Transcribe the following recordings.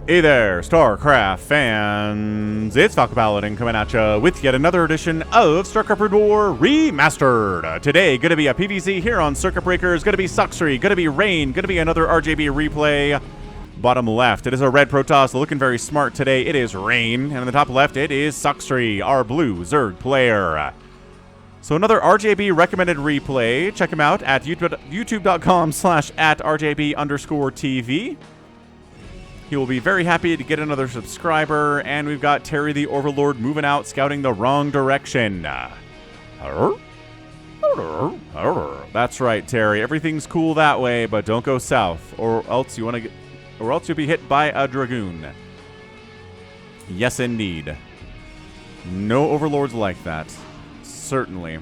Hey there, StarCraft fans! It's Falcon Paladin coming at you with yet another edition of StarCraft Brood War Remastered. Today, gonna be a PvZ here on Circuit Breakers, gonna be Sacsri, gonna be Rain, gonna be another RJB replay. Bottom left, it is a red Protoss looking very smart today. It is Rain, and on the top left, it is Sacsri, our blue Zerg player. So another RJB recommended replay. Check him out at youtube.com/@RJB_TV. He will be very happy to get another subscriber, and we've got Terry the Overlord moving out, scouting the wrong direction. That's right, Terry. Everything's cool that way, but don't go south, or else you'll be hit by a Dragoon. Yes, indeed. No Overlords like that. Certainly.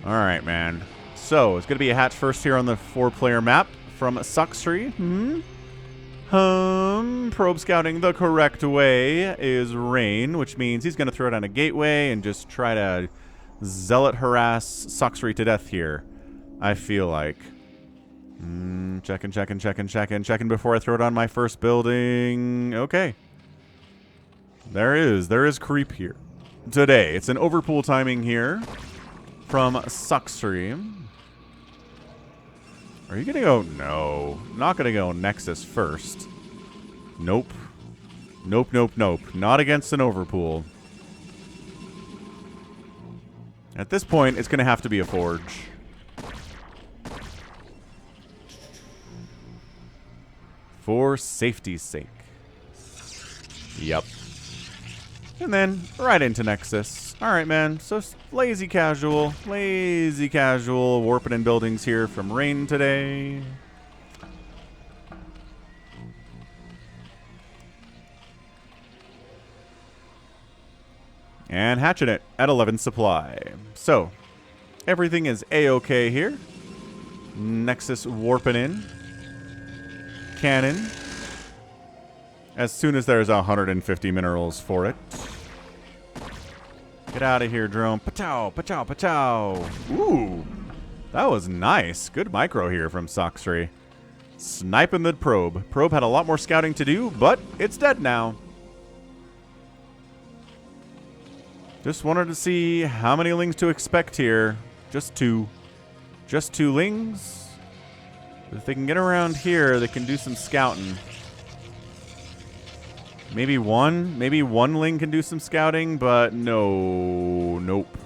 All right, man. So it's gonna be a hatch first here on the 4-player map from Sacsri. Probe scouting the correct way is Rain, which means he's going to throw down a gateway and just try to zealot harass Sacsri to death here, I feel like. Checking before I throw down my first building. Okay. There is creep here today. It's an overpool timing here from Sacsri. Are you going to go? No. Not going to go Nexus first. Nope. Nope. Not against an overpool. At this point, it's going to have to be a Forge. For safety's sake. Yep. And then right into Nexus. Alright, man. So lazy casual. Warping in buildings here from Rain today. And hatching it at 11 supply. So, everything is A-okay here. Nexus warping in. Cannon. As soon as there's 150 minerals for it. Get out of here, drone. Pachow. Ooh. That was nice. Good micro here from Sacsri. Sniping the probe. Probe had a lot more scouting to do, but it's dead now. Just wanted to see how many lings to expect here. Just two. Just 2 lings. If they can get around here, they can do some scouting. Maybe one ling can do some scouting, but nope.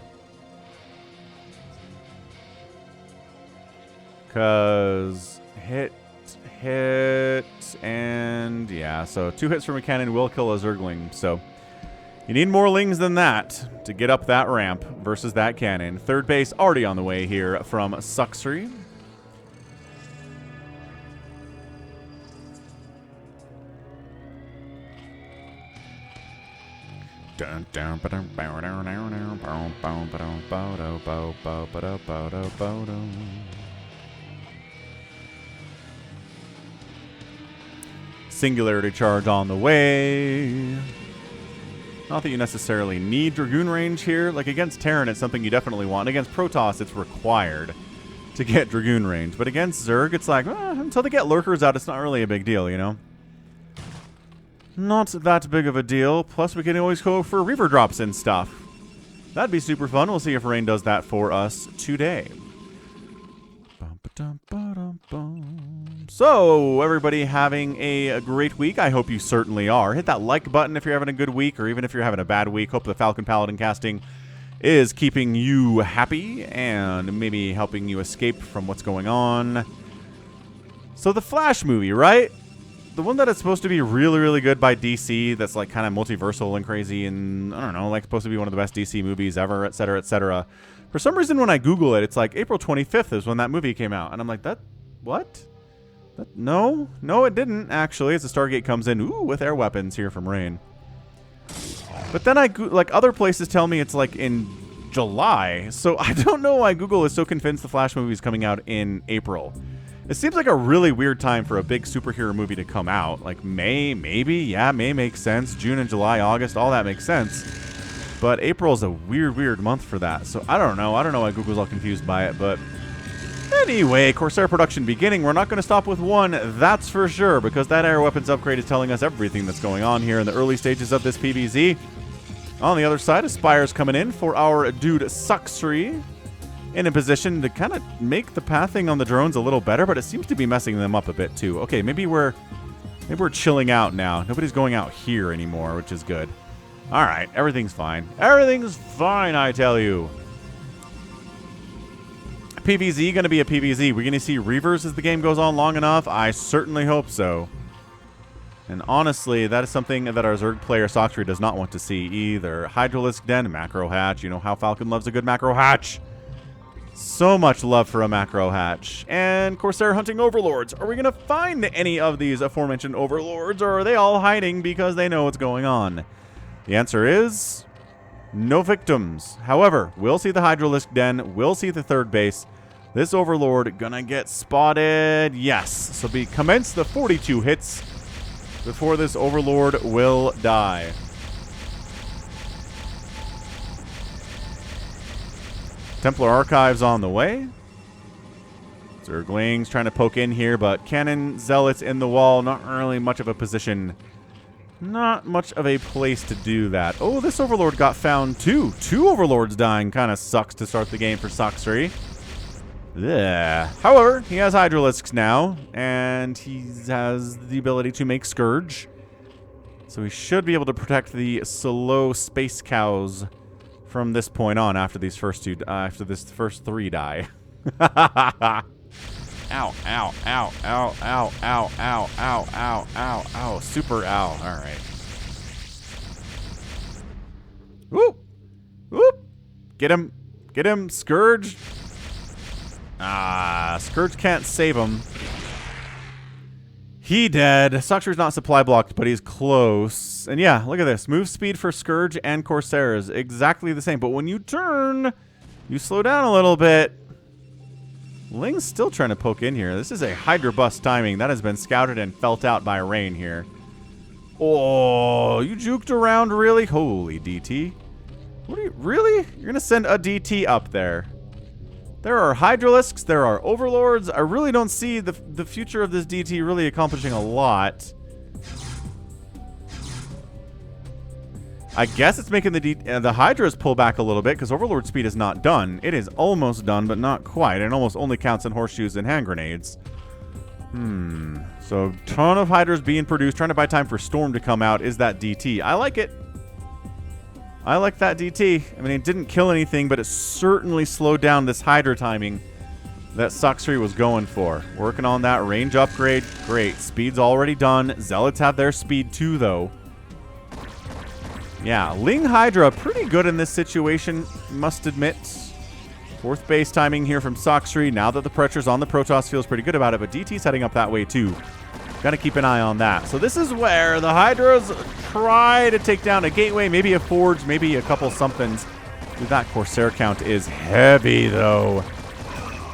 Cause hit, and yeah, so 2 hits from a cannon will kill a Zergling, so you need more lings than that to get up that ramp versus that cannon. Third base already on the way here from Sacsri. Singularity charge on the way. Not that you necessarily need Dragoon range here. Like against Terran, it's something you definitely want. Against Protoss, it's required to get Dragoon range. But against Zerg, it's like, until they get Lurkers out, it's not really a big deal, you know? Not that big of a deal. Plus, we can always go for Reaver drops and stuff. That'd be super fun. We'll see if Rain does that for us today. So, everybody having a great week? I hope you certainly are. Hit that like button if you're having a good week, or even if you're having a bad week. Hope the Falcon Paladin casting is keeping you happy and maybe helping you escape from what's going on. So, the Flash movie, right? The one that is supposed to be really, really good by DC, that's like kind of multiversal and crazy and, I don't know, like supposed to be one of the best DC movies ever, etc., etc. For some reason, when I Google it, it's like April 25th is when that movie came out. And I'm like, what? No, it didn't, actually, as the Stargate comes in, with air weapons here from Rain. But then like other places tell me it's like in July. So I don't know why Google is so convinced the Flash movie is coming out in April. It seems like a really weird time for a big superhero movie to come out. Like May, maybe? Yeah, May makes sense. June and July, August, all that makes sense. But April is a weird month for that. So I don't know. I don't know why Google's all confused by it, but Anyway, Corsair production beginning. We're not going to stop with one, that's for sure, because that air weapons upgrade is telling us everything that's going on here in the early stages of this PvZ. On the other side, Aspire's coming in for our dude Sacsri, in a position to kind of make the pathing on the drones a little better, but it seems to be messing them up a bit too. Okay, maybe we're chilling out now. Nobody's going out here anymore, which is good. All right, everything's fine. Everything's fine, I tell you. PvZ going to be a PvZ. We're going to see Reavers as the game goes on long enough. I certainly hope so. And honestly, that is something that our Zerg player Sacsri does not want to see either. Hydralisk Den, macro hatch. You know how Falcon loves a good macro hatch. So much love for a macro hatch. And Corsair hunting overlords. Are we going to find any of these aforementioned overlords, or are they all hiding because they know what's going on? The answer is no victims. However, we'll see the Hydralisk Den. We'll see the third base. This overlord gonna get spotted. Yes. So commence the 42 hits before this overlord will die. Templar Archives on the way. Zerglings trying to poke in here, but Cannon Zealots in the wall. Not really much of a position. Not much of a place to do that. Oh, this overlord got found too. 2 overlords dying. Kind of sucks to start the game for Sacsri. Yeah. However, he has Hydralisks now, and he has the ability to make Scourge. So he should be able to protect the slow space cows from this point on after these first two, after this first 3 die. Ow, ow, ow, ow, ow, ow, ow, ow, ow, ow, ow, super ow. All right. Whoop, whoop. Get him, Scourge. Scourge can't save him. He dead. Sacsri's not supply blocked, but he's close. And yeah, look at this. Move speed for Scourge and Corsair is exactly the same. But when you turn, you slow down a little bit. Ling's still trying to poke in here. This is a Hydra bust timing. That has been scouted and felt out by Rain here. Oh, you juked around, really? Holy DT. What are you, really? You're going to send a DT up there. There are Hydralisks, there are Overlords. I really don't see the future of this DT really accomplishing a lot. I guess it's making the Hydras pull back a little bit because Overlord speed is not done. It is almost done, but not quite. It almost only counts in horseshoes and hand grenades. So ton of Hydras being produced, trying to buy time for Storm to come out. Is that DT? I like it. I like that DT. I mean, it didn't kill anything, but it certainly slowed down this Hydra timing that Sacsri was going for. Working on that range upgrade. Great. Speed's already done. Zealots have their speed too, though. Yeah, Ling Hydra pretty good in this situation, must admit. 4th base timing here from Sacsri. Now that the pressure's on the Protoss, feels pretty good about it, but DT's heading up that way too. Got to keep an eye on that. So this is where the Hydras try to take down a gateway, maybe a forge, maybe a couple somethings. Dude, that Corsair count is heavy, though.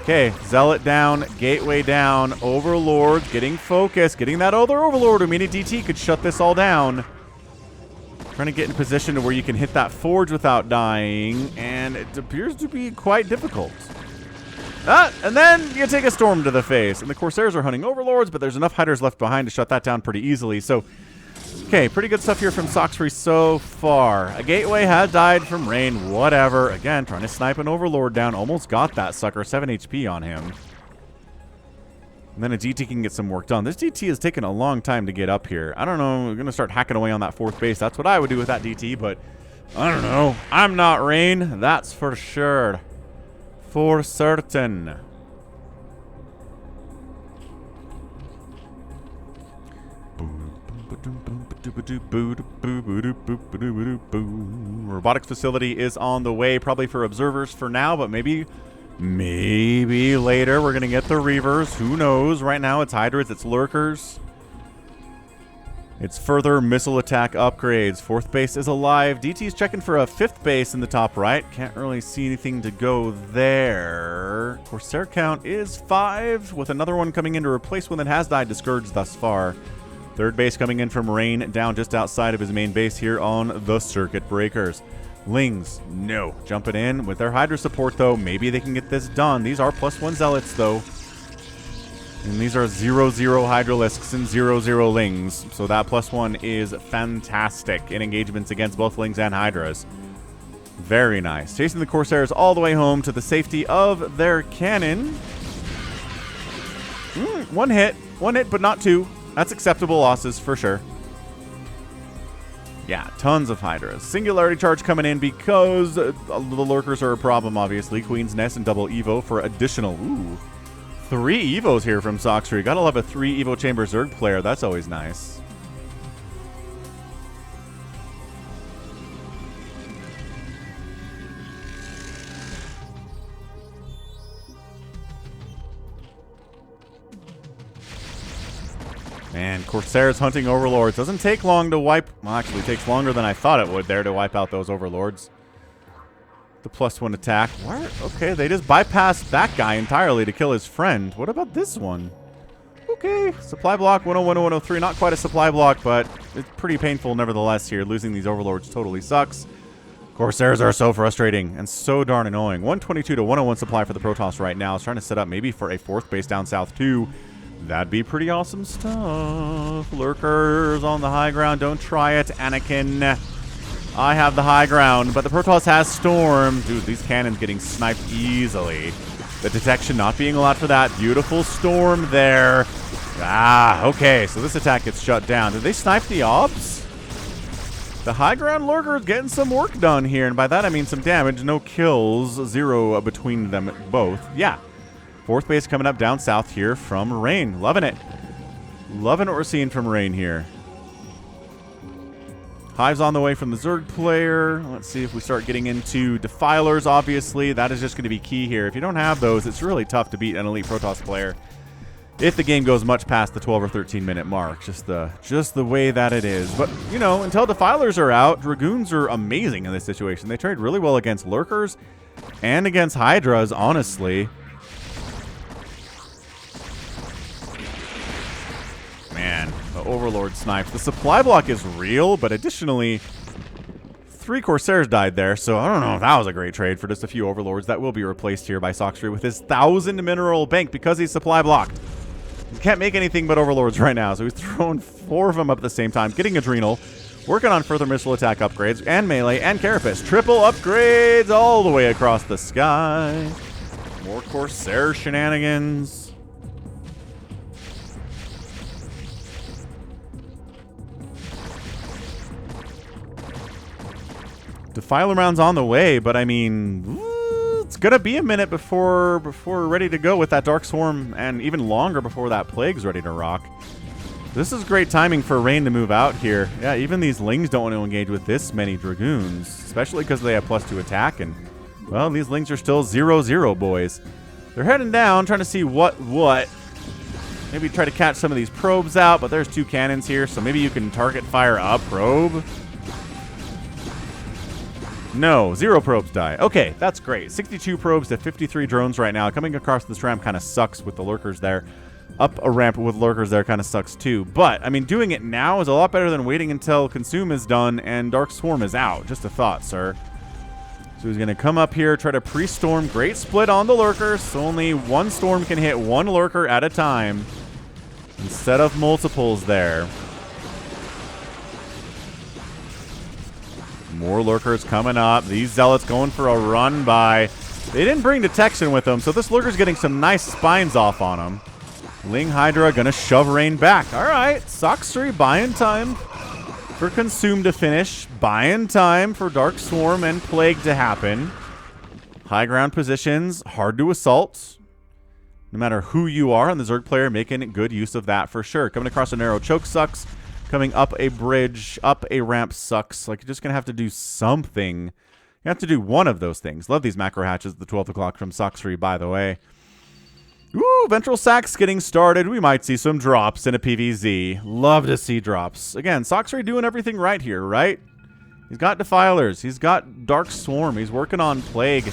Okay, Zealot down, gateway down, Overlord getting focused, getting that other Overlord. I mean, a DT could shut this all down. Trying to get in position to where you can hit that forge without dying, and it appears to be quite difficult. And then you take a Storm to the face, and the Corsairs are hunting Overlords, but there's enough Hydras left behind to shut that down pretty easily. So, okay, pretty good stuff here from Sacsri so far. A gateway has died from Rain, whatever. Again, trying to snipe an Overlord down. Almost got that sucker, 7 HP on him. And then a DT can get some work done. This DT has taken a long time to get up here. I don't know. We're going to start hacking away on that 4th base. That's what I would do with that DT, but I don't know. I'm not Rain. That's for sure. For certain. Robotics facility is on the way, probably for observers for now, but maybe later we're gonna get the Reavers. Who knows? Right now it's Hydras, it's Lurkers. It's further missile attack upgrades. 4th base is alive. DT's checking for a 5th base in the top right. Can't really see anything to go there. Corsair count is 5, with another one coming in to replace one that has died to Scourge thus far. 3rd base coming in from Rain, down just outside of his main base here on the Circuit Breakers. Lings, no. Jumping in with their Hydra support, though. Maybe they can get this done. These are +1 Zealots, though. And these are 0/0 Hydralisks and 0/0 Lings. So that +1 is fantastic in engagements against both Lings and Hydras. Very nice. Chasing the Corsairs all the way home to the safety of their cannon. One hit, but not two. That's acceptable losses for sure. Yeah, tons of Hydras. Singularity charge coming in because the lurkers are a problem, obviously. Queen's Nest and double Evo for additional. Ooh. 3 Evos here from Sacsri. Gotta love a 3 Evo Chamber Zerg player. That's always nice. Man, Corsairs hunting Overlords. Doesn't take long to wipe... Well, actually, it takes longer than I thought it would there to wipe out those Overlords. The +1 attack. What? Okay, they just bypassed that guy entirely to kill his friend. What about this one? Okay, supply block 101, 103. Not quite a supply block, but it's pretty painful nevertheless here. Losing these Overlords totally sucks. Corsairs are so frustrating and so darn annoying. 122 to 101 supply for the Protoss right now. It's trying to set up maybe for a 4th base down south too. That'd be pretty awesome stuff. Lurkers on the high ground. Don't try it, Anakin. I have the high ground, but the Protoss has Storm. Dude, these cannons getting sniped easily. The detection not being allowed for that. Beautiful Storm there. Ah, okay. So this attack gets shut down. Did they snipe the Obs? The high ground Lurkers getting some work done here. And by that, I mean some damage. No kills. 0 between them both. Yeah. 4th base coming up down south here from Rain. Loving it. Loving what we're seeing from Rain here. Hive's on the way from the Zerg player. Let's see if we start getting into Defilers, obviously. That is just going to be key here. If you don't have those, it's really tough to beat an elite Protoss player if the game goes much past the 12 or 13 minute mark. Just the way that it is. But, you know, until Defilers are out, Dragoons are amazing in this situation. They trade really well against Lurkers and against Hydras, honestly. Man, the Overlord snipes. The supply block is real, but additionally, 3 Corsairs died there, so I don't know if that was a great trade for just a few Overlords. That will be replaced here by Sacsri with his 1,000 mineral bank because he's supply blocked. He can't make anything but Overlords right now, so he's throwing 4 of them up at the same time, getting Adrenal, working on further missile attack upgrades, and melee, and Carapace. Triple upgrades all the way across the sky. More Corsair shenanigans. Defiler round's on the way, but I mean, it's gonna be a minute before we're ready to go with that Dark Swarm, and even longer before that Plague's ready to rock. This is great timing for Rain to move out here. Yeah, even these Lings don't want to engage with this many Dragoons, especially because they have +2 attack, and, well, these Lings are still 0/0, boys. They're heading down, trying to see what. Maybe try to catch some of these probes out, but there's 2 cannons here, so maybe you can target fire a probe. No, 0 probes die. Okay, that's great. 62 probes to 53 drones right now. Coming across this ramp kind of sucks with the Lurkers there. Up a ramp with Lurkers there kind of sucks too. But, I mean, doing it now is a lot better than waiting until Consume is done and Dark Swarm is out. Just a thought, sir. So he's going to come up here, try to pre-storm. Great split on the Lurkers. So only 1 storm can hit 1 Lurker at a time instead of multiples there. More Lurkers coming up. These Zealots going for a run by. They didn't bring detection with them, so this Lurker's getting some nice spines off on him. Ling Hydra gonna shove Rain back. All right, Sacsri buying time for Consume to finish. Buying time for Dark Swarm and Plague to happen. High ground positions, hard to assault. No matter who you are, and the Zerg player making good use of that for sure. Coming across a narrow choke sucks. Coming up a bridge, up a ramp sucks. Like, you're just going to have to do something. You have to do one of those things. Love these macro hatches at the 12 o'clock from Sacsri, by the way. Ooh, Ventral Sacs getting started. We might see some drops in a PVZ. Love to see drops. Again, Sacsri doing everything right here, right? He's got Defilers. He's got Dark Swarm. He's working on Plague.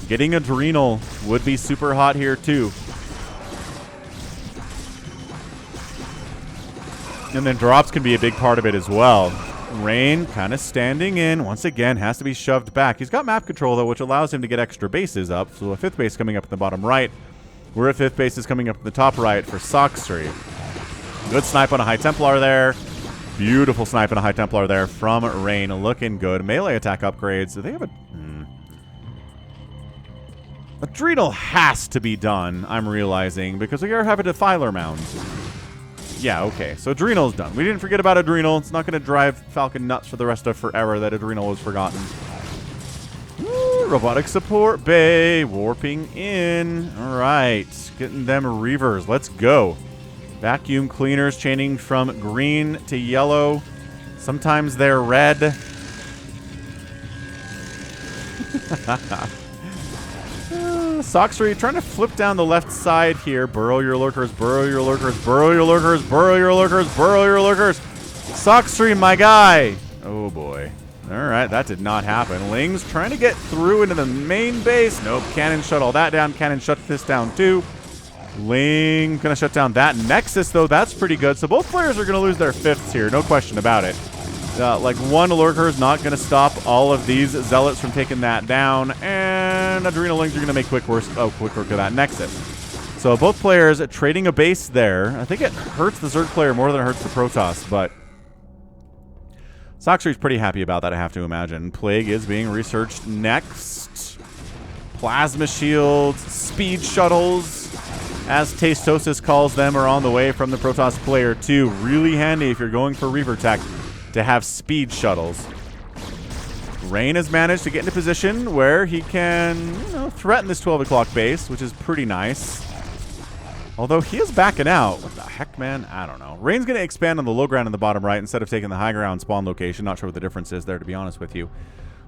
Getting Adrenal would be super hot here, too. And then drops can be a big part of it as well. Rain kind of standing in. Once again, has to be shoved back. He's got map control, though, which allows him to get extra bases up. So a 5th base coming up in the bottom right. We're at 5th base is coming up in the top right for Sacsri. Good snipe on a High Templar there. Beautiful snipe on a High Templar there from Rain. Looking good. Melee attack upgrades. Do they have a... Adrenal has to be done, I'm realizing, because we are having a Defiler Mound. Yeah, okay. So Adrenal's done. We didn't forget about Adrenal. It's not going to drive Falcon nuts for the rest of forever that Adrenal was forgotten. Ooh, robotic support bay. Warping in. All right. Getting them Reavers. Let's go. Vacuum cleaners chaining from green to yellow. Sometimes they're red. Sacsri trying to flip down the left side here. Burrow your lurkers, burrow your lurkers, burrow your lurkers, burrow your lurkers, burrow your lurkers. Sacsri, my guy. Oh, boy. All right, that did not happen. Ling's trying to get through into the main base. Nope, Cannon shut all that down. Cannon shut this down, too. Ling going to shut down that Nexus, though. That's pretty good. So both players are going to lose their 5ths here. No question about it. Like, one lurker is not going to stop all of these Zealots from taking that down. And Adrenalings are going to make quick work of that Nexus. So both players trading a base there. I think it hurts the Zerg player more than it hurts the Protoss, but Sacsri's pretty happy about that, I have to imagine. Plague is being researched next. Plasma shields, speed shuttles, as Tastosis calls them, are on the way from the Protoss player too. Really handy if you're going for Reaver tech to have speed shuttles. Rain has managed to get into position where he can, threaten this 12 o'clock base, which is pretty nice. Although he is backing out. What the heck, man? I don't know. Rain's going to expand on the low ground in the bottom right instead of taking the high ground spawn location. Not sure what the difference is there, to be honest with you.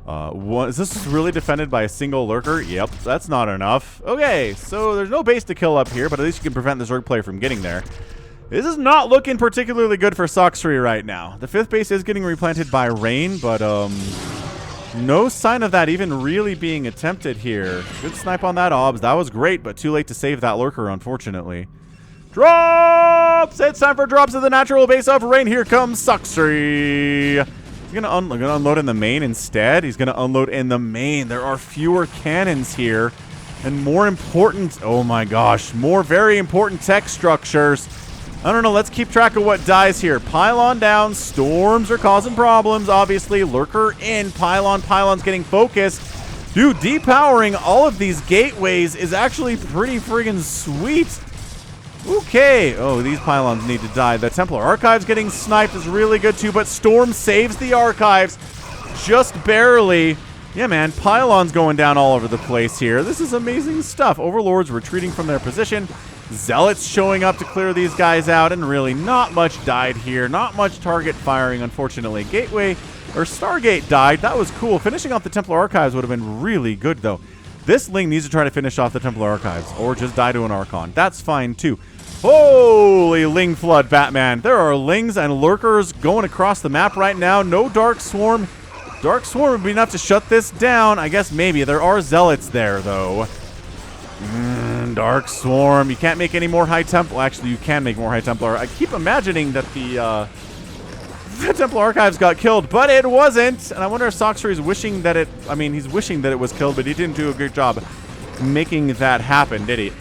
Is this really defended by a single lurker? Yep, that's not enough. Okay, so there's no base to kill up here, but at least you can prevent the Zerg player from getting there. This is not looking particularly good for Sacsri right now. The 5th base is getting replanted by Rain, but no sign of that even really being attempted here. Good snipe on that Obs. That was great, but too late to save that lurker, unfortunately. Drops! It's time for drops of the natural base of Rain. Here comes Sacsri. He's going to unload in the main instead. He's going to unload in the main. There are fewer cannons here. And more important, oh my gosh, more very important tech structures. I don't know, let's keep track of what dies here. Pylon down, storms are causing problems, obviously. Lurker in, pylon's getting focused. Dude, depowering all of these gateways is actually pretty friggin' sweet. Okay, oh, these pylons need to die. The Templar Archives getting sniped is really good too, but Storm saves the Archives just barely. Yeah, man, pylons going down all over the place here. This is amazing stuff. Overlords retreating from their position. Zealots showing up to clear these guys out, and really not much died here. Not much target firing, unfortunately. Gateway, or Stargate died. That was cool. Finishing off the Templar Archives would have been really good, though. This Ling needs to try to finish off the Templar Archives, or just die to an Archon. That's fine, too. Holy Ling Flood, Batman. There are Lings and Lurkers going across the map right now. No Dark Swarm. Dark Swarm would be enough to shut this down. I guess maybe. There are Zealots there, though. Dark Swarm. You can't make any more High Templar. Actually, you can make more High Templar. I keep imagining that the Templar Archives got killed, but it wasn't. And I wonder if Sacsri is wishing that it... I mean, he's wishing that it was killed, but he didn't do a good job making that happen, did he?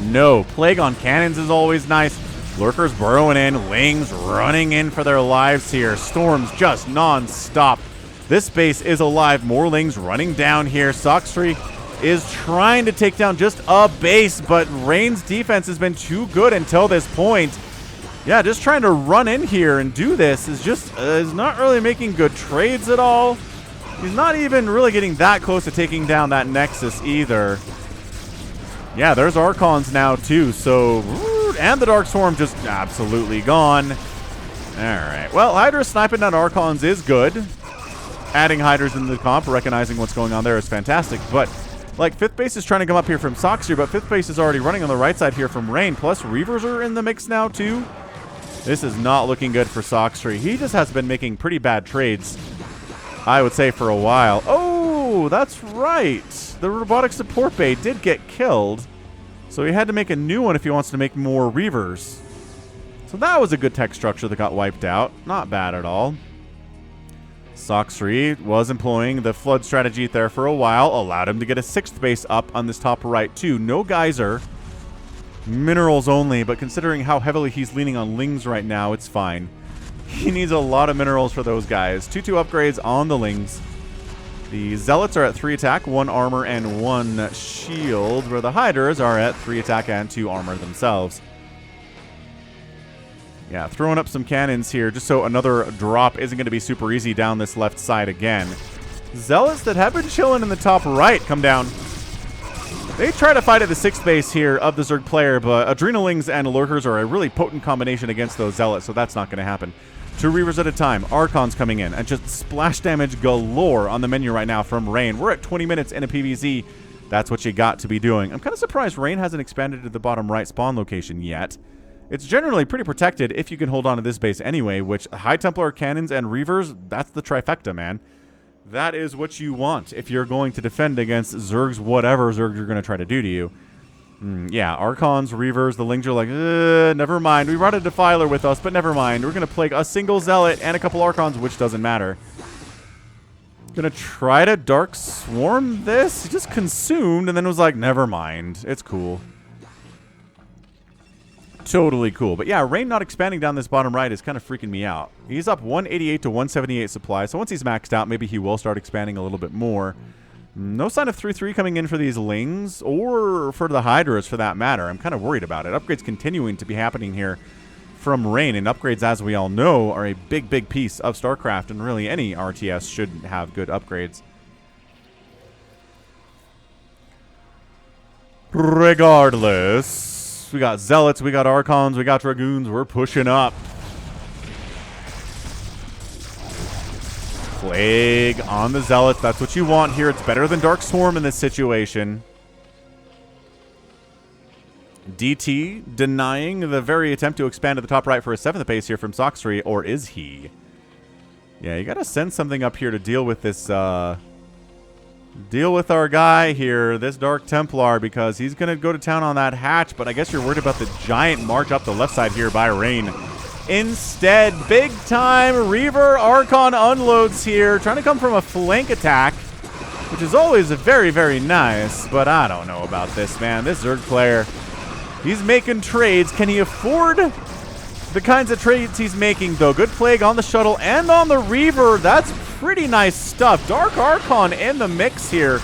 No. Plague on cannons is always nice. Lurkers burrowing in. Lings running in for their lives here. Storms just non-stop. This base is alive. More Lings running down here. Sacsri is trying to take down just a base, but Rain's defense has been too good until this point. Yeah, just trying to run in here and do this is just is not really making good trades at all. He's not even really getting that close to taking down that Nexus either. Yeah, there's Archons now too, so... And the Dark Swarm just absolutely gone. Alright, well, Hydra sniping down Archons is good. Adding Hydras into the comp, recognizing what's going on there is fantastic, but... Like, 5th base is trying to come up here from Sacsri, but 5th base is already running on the right side here from Rain. Plus, Reavers are in the mix now, too. This is not looking good for Sacsri. He just has been making pretty bad trades, I would say, for a while. Oh, that's right. The robotic support bay did get killed, so he had to make a new one if he wants to make more Reavers. So that was a good tech structure that got wiped out. Not bad at all. Sacsri was employing the flood strategy there for a while. Allowed him to get a 6th base up on this top right, too. No geyser. Minerals only, but considering how heavily he's leaning on Lings right now, it's fine. He needs a lot of minerals for those guys. 2-2 upgrades on the Lings. The Zealots are at 3 attack, 1 armor, and 1 shield, where the Hydras are at 3 attack and 2 armor themselves. Yeah, throwing up some cannons here, just so another drop isn't going to be super easy down this left side again. Zealots that have been chilling in the top right come down. They try to fight at the 6th base here of the Zerg player, but Adrenalings and Lurkers are a really potent combination against those Zealots, so that's not going to happen. 2 Reavers at a time. Archons coming in, and just splash damage galore on the menu right now from Rain. We're at 20 minutes in a PvZ. That's what you got to be doing. I'm kind of surprised Rain hasn't expanded to the bottom right spawn location yet. It's generally pretty protected if you can hold on to this base anyway, which High Templar cannons and Reavers, that's the trifecta, man. That is what you want if you're going to defend against Zergs, whatever Zergs are going to try to do to you. Yeah, Archons, Reavers, the Lings are like, never mind. We brought a Defiler with us, but never mind. We're going to plague a single Zealot and a couple Archons, which doesn't matter. Gonna try to Dark Swarm this? He just consumed and then was like, never mind. It's cool. Totally cool. But yeah, Rain not expanding down this bottom right is kind of freaking me out. He's up 188 to 178 supply, so once he's maxed out, maybe he will start expanding a little bit more. No sign of 3-3 coming in for these Lings, or for the Hydras for that matter. I'm kind of worried about it. Upgrades continuing to be happening here from Rain, and upgrades, as we all know, are a big, big piece of StarCraft, and really any RTS should have good upgrades. Regardless, we got Zealots, we got Archons, we got Dragoons. We're pushing up. Plague on the Zealots. That's what you want here. It's better than Dark Swarm in this situation. DT denying the very attempt to expand to the top right for a 7th base here from Sacsri, or is he? Yeah, you gotta send something up here to deal with this, deal with our guy here, this Dark Templar, because he's gonna go to town on that hatch, but I guess you're worried about the giant march up the left side here by Rain. Instead, big time Reaver Archon unloads here, trying to come from a flank attack, which is always very, very nice, but I don't know about this, man. This Zerg player, he's making trades. Can he afford the kinds of trades he's making, though? Good Plague on the shuttle and on the Reaver. That's pretty nice stuff. Dark Archon in the mix here.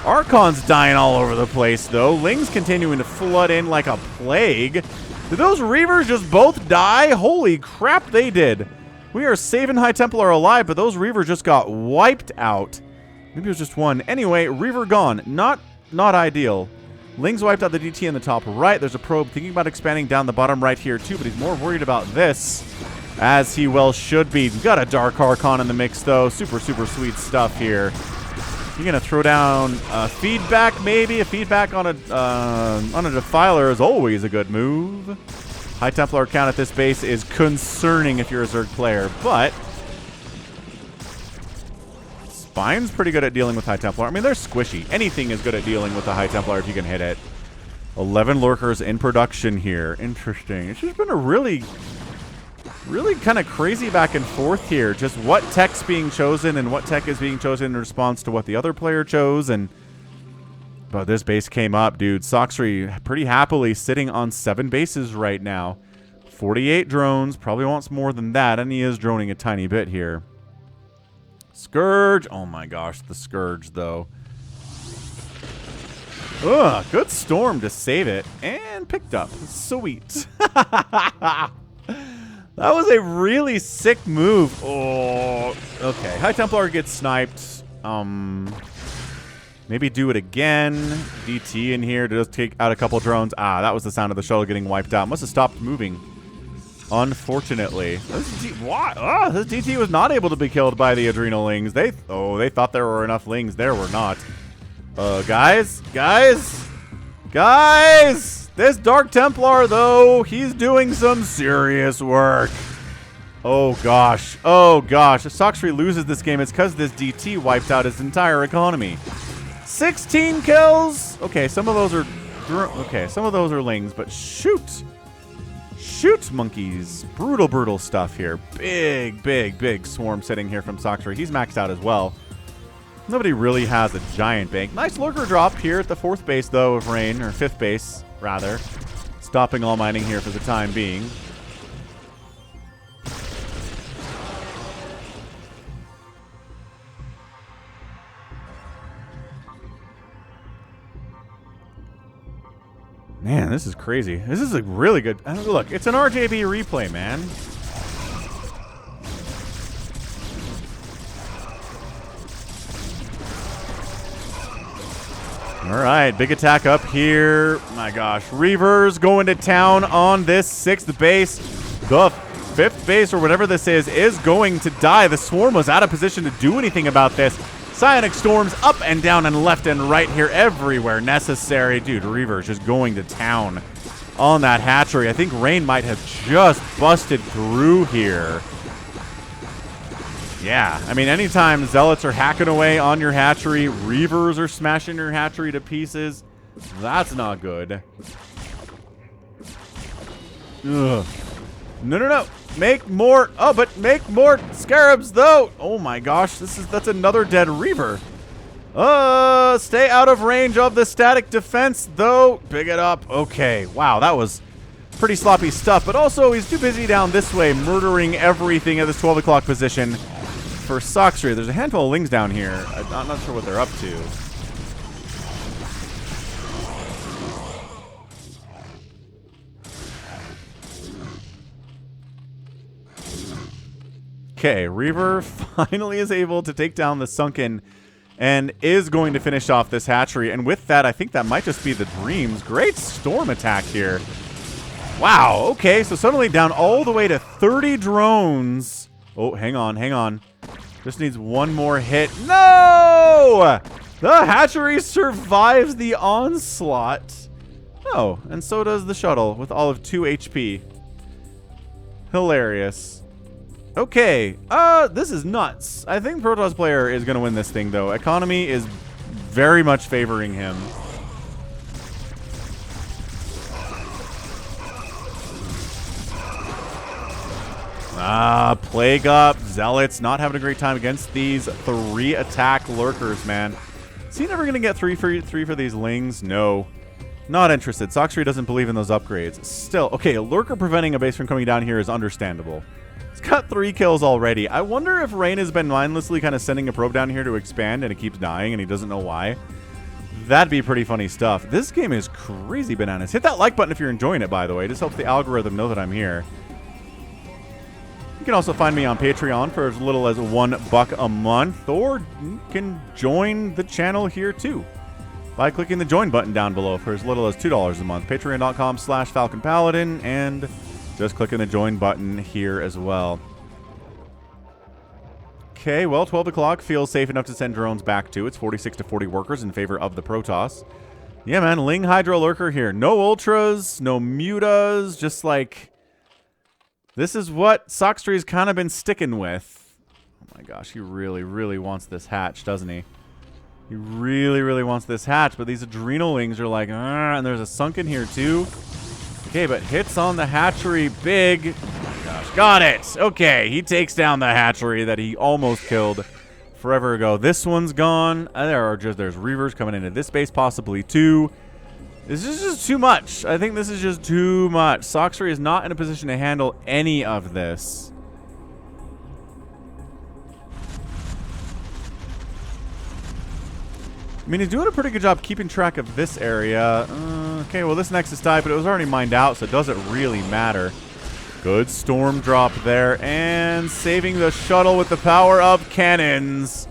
Archon's dying all over the place, though. Lings continuing to flood in like a plague. Did those Reavers just both die? Holy crap, they did. We are saving High Templar alive, but those Reavers just got wiped out. Maybe it was just one. Anyway, Reaver gone. Not ideal. Lings wiped out the DT in the top right. There's a probe thinking about expanding down the bottom right here too, but he's more worried about this, as he well should be. We've got a Dark Archon in the mix, though. Super, super sweet stuff here. You're going to throw down a feedback, maybe? A feedback on a Defiler is always a good move. High Templar count at this base is concerning if you're a Zerg player, but Spine's pretty good at dealing with High Templar. I mean, they're squishy. Anything is good at dealing with a High Templar if you can hit it. 11 Lurkers in production here. Interesting. It's just been a really kind of crazy back and forth here. Just what tech's being chosen and what tech is being chosen in response to what the other player chose. But this base came up, dude. Sacsri pretty happily sitting on 7 bases right now. 48 drones. Probably wants more than that, and he is droning a tiny bit here. Scourge. Oh my gosh, the Scourge, though. Ugh, good Storm to save it. And picked up. Sweet. That was a really sick move. Oh, okay. High Templar gets sniped. Maybe do it again. DT in here to just take out a couple drones. Ah, that was the sound of the shuttle getting wiped out. Must have stopped moving, unfortunately. This DT was not able to be killed by the Adrenal Lings. They thought there were enough Lings. There were not. Guys! This Dark Templar, though, he's doing some serious work. Oh, gosh. If Sacsri loses this game, it's because this DT wiped out his entire economy. 16 kills! Okay, some of those are Lings, but shoot. shoot, monkeys. Brutal, brutal stuff here. Big, big, big swarm sitting here from Sacsri. He's maxed out as well. Nobody really has a giant bank. Nice lurker drop here at the 4th base, though, of Rain, or 5th base, rather. Stopping all mining here for the time being. Man, this is crazy. This is a really good... Look, it's an RJB replay, man. All right, big attack up here. My gosh, Reavers going to town on this 6th base. The 5th base, or whatever this is going to die. The swarm was out of position to do anything about this. Psionic storms up and down and left and right here, everywhere necessary. Dude, Reavers just going to town on that hatchery. I think Rain might have just busted through here. Yeah, I mean, anytime Zealots are hacking away on your hatchery, Reavers are smashing your hatchery to pieces, that's not good. Ugh. No, no, no. Make more. Oh, but make more scarabs, though. Oh, my gosh. That's another dead Reaver. Stay out of range of the static defense, though. Pick it up. Okay. Wow, that was pretty sloppy stuff. But also, he's too busy down this way, murdering everything at this 12 o'clock position for Sacsri. There's a handful of Lings down here. I'm not sure what they're up to. Okay, Reaver finally is able to take down the Sunken and is going to finish off this hatchery. And with that, I think that might just be the Dreams. Great storm attack here. Wow, okay, so suddenly down all the way to 30 drones. Oh, hang on, hang on. Just needs one more hit. No! The hatchery survives the onslaught. Oh, and so does the shuttle with all of 2 HP. Hilarious. Okay, this is nuts. I think Protoss player is going to win this thing, though. Economy is very much favoring him. Plague up. Zealots not having a great time against these 3 attack lurkers, man. Is he never going to get 3 for these Lings? No. Not interested. Sacsri doesn't believe in those upgrades. Still, okay, a lurker preventing a base from coming down here is understandable. He's got 3 kills already. I wonder if Rain has been mindlessly kind of sending a probe down here to expand and it keeps dying and he doesn't know why. That'd be pretty funny stuff. This game is crazy bananas. Hit that like button if you're enjoying it, by the way. It just helps the algorithm know that I'm here. You can also find me on Patreon for as little as $1 a month, or you can join the channel here too by clicking the join button down below for as little as $2 a month. Patreon.com/Falcon Paladin, and just clicking the join button here as well. Okay, well, 12 o'clock feels safe enough to send drones back to. It's 46 to 40 workers in favor of the Protoss. Yeah, man, Ling Hydra Lurker here. No Ultras, no Mutas, just like... This is what Sacsri's kind of been sticking with. Oh my gosh, he really, really wants this hatch, doesn't he? He really, really wants this hatch, but these Adrenal Lings are like, and there's a Sunken here too. Okay, but hits on the hatchery big. Oh my gosh, got it. Okay, he takes down the hatchery that he almost killed forever ago. This one's gone. There's Reavers coming into this base possibly too. This is just too much. I think this is just too much. Sacsri is not in a position to handle any of this. I mean, he's doing a pretty good job keeping track of this area. Okay, well, this Nexus died, but it was already mined out, so it doesn't really matter. Good storm drop there, and saving the shuttle with the power of cannons.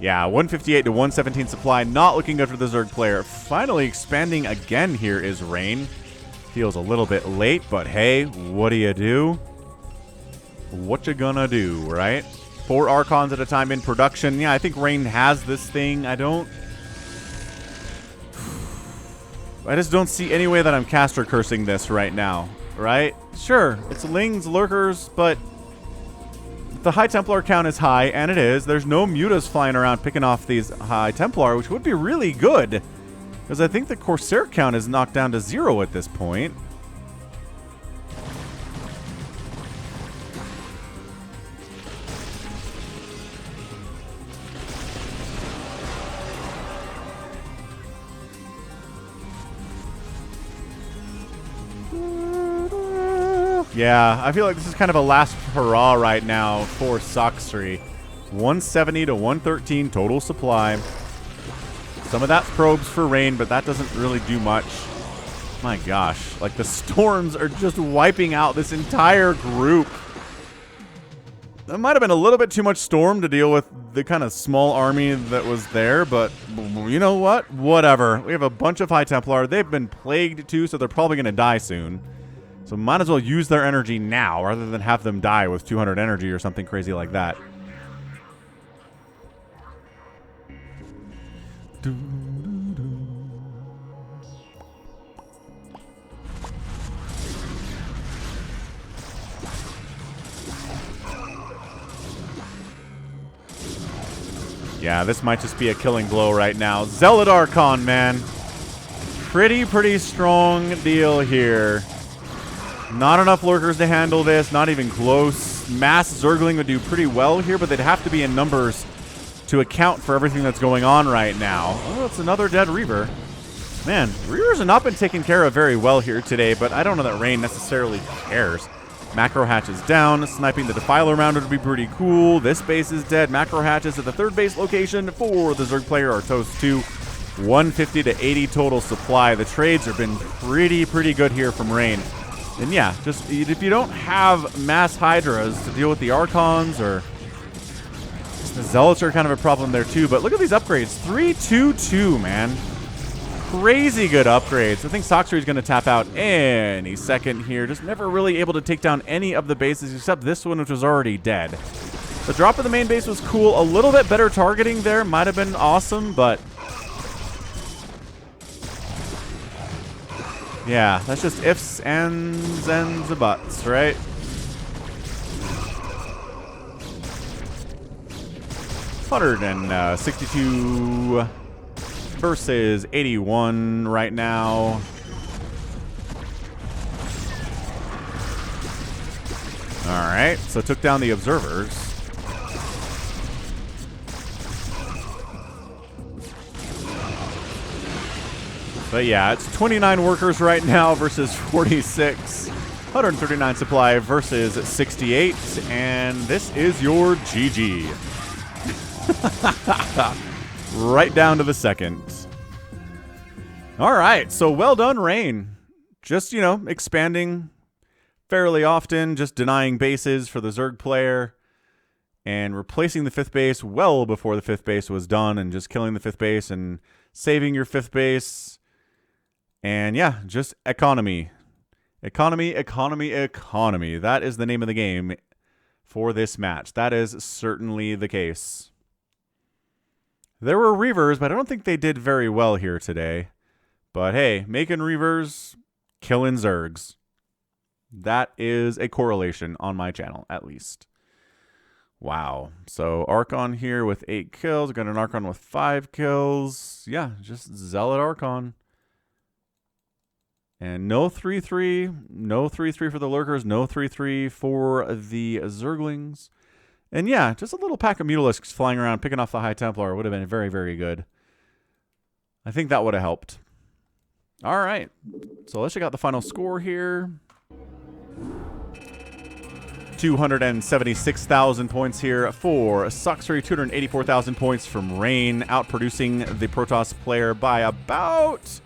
Yeah, 158 to 117 supply. Not looking good for the Zerg player. Finally expanding again here is Rain. Feels a little bit late, but hey, what do you do? What you gonna do, right? 4 Archons at a time in production. Yeah, I think Rain has this thing. I just don't see any way that I'm caster cursing this right now, right? Sure, it's Lings, Lurkers, but the High Templar count is high, and it is. There's no Mutas flying around picking off these High Templar, which would be really good, because I think the Corsair count is knocked down to 0 at this point. Yeah, I feel like this is kind of a last hurrah right now for Sacsri. 170 to 113 total supply. Some of that's probes for rain, but that doesn't really do much. My gosh, like the storms are just wiping out this entire group. That might have been a little bit too much storm to deal with the kind of small army that was there, but you know what? Whatever. We have a bunch of High Templar. They've been plagued too, so they're probably going to die soon. So might as well use their energy now rather than have them die with 200 energy or something crazy like that. Yeah, this might just be a killing blow right now. Zealot Archon, man. Pretty strong deal here. Not enough lurkers to handle this. Not even close. Mass Zergling would do pretty well here, but they'd have to be in numbers to account for everything that's going on right now. Oh, it's another dead Reaver. Man, Reavers have not been taken care of very well here today, but I don't know that Rain necessarily cares. Macro hatch is down. Sniping the Defiler around would be pretty cool. This base is dead. Macro hatches at the third base location for the Zerg player are toast too. 150 to 80 total supply. The trades have been pretty good here from Rain. And yeah, just if you don't have mass Hydras to deal with the Archons, or the Zealots are kind of a problem there too. But look at these upgrades. 3-2-2, man. Crazy good upgrades. I think Sacsri is going to tap out any second here. Just never really able to take down any of the bases except this one, which was already dead. The drop of the main base was cool. A little bit better targeting there. Might have been awesome, but yeah, that's just ifs, ands, and buts, right? $162 versus 81 right now. Alright, so took down the observers. But yeah, it's 29 workers right now versus 46. 139 supply versus 68. And this is your GG. Right down to the second. All right, so well done, Rain. Just, you know, expanding fairly often, just denying bases for the Zerg player, and replacing the 5th base well before the 5th base was done, and just killing the 5th base and saving your 5th base. And yeah, just economy. Economy. That is the name of the game for this match. That is certainly the case. There were Reavers, but I don't think they did very well here today. But hey, making Reavers, killing Zergs. That is a correlation on my channel, at least. Wow. So Archon here with 8 kills. Got an Archon with 5 kills. Yeah, just Zealot Archon. And no 3-3. No 3-3 for the Lurkers. No 3-3 for the Zerglings. And yeah, just a little pack of Mutalisks flying around, picking off the High Templar would have been very good. I think that would have helped. All right. So let's check out the final score here. 276,000 points here for Sacsri. 284,000 points from Rain, outproducing the Protoss player by about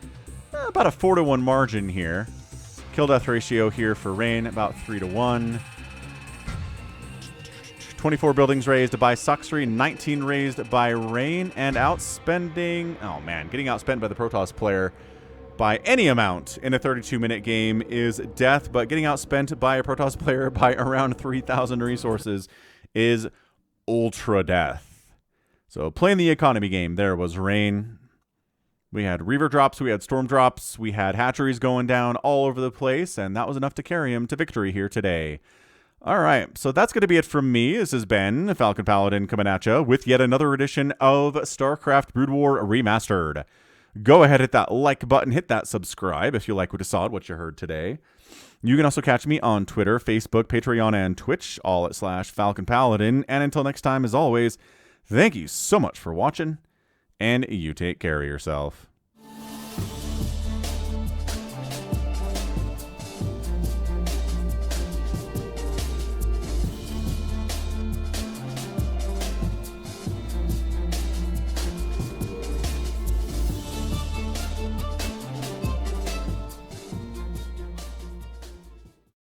a 4-to-1 margin here. Kill death ratio here for Rain, about 3-to-1. 24 buildings raised by Sacsri, 19 raised by Rain, and outspending, oh man, getting outspent by the Protoss player by any amount in a 32-minute game is death, but getting outspent by a Protoss player by around 3,000 resources is ultra death. So playing the economy game, there was Rain. We had Reaver drops, we had Storm drops, we had hatcheries going down all over the place, and that was enough to carry him to victory here today. All right, so that's going to be it from me. This has been Falcon Paladin coming at you with yet another edition of StarCraft Brood War Remastered. Go ahead, hit that like button, hit that subscribe if you like what you saw, what you heard today. You can also catch me on Twitter, Facebook, Patreon, and Twitch, all at /Falcon Paladin. And until next time, as always, thank you so much for watching, and you take care of yourself.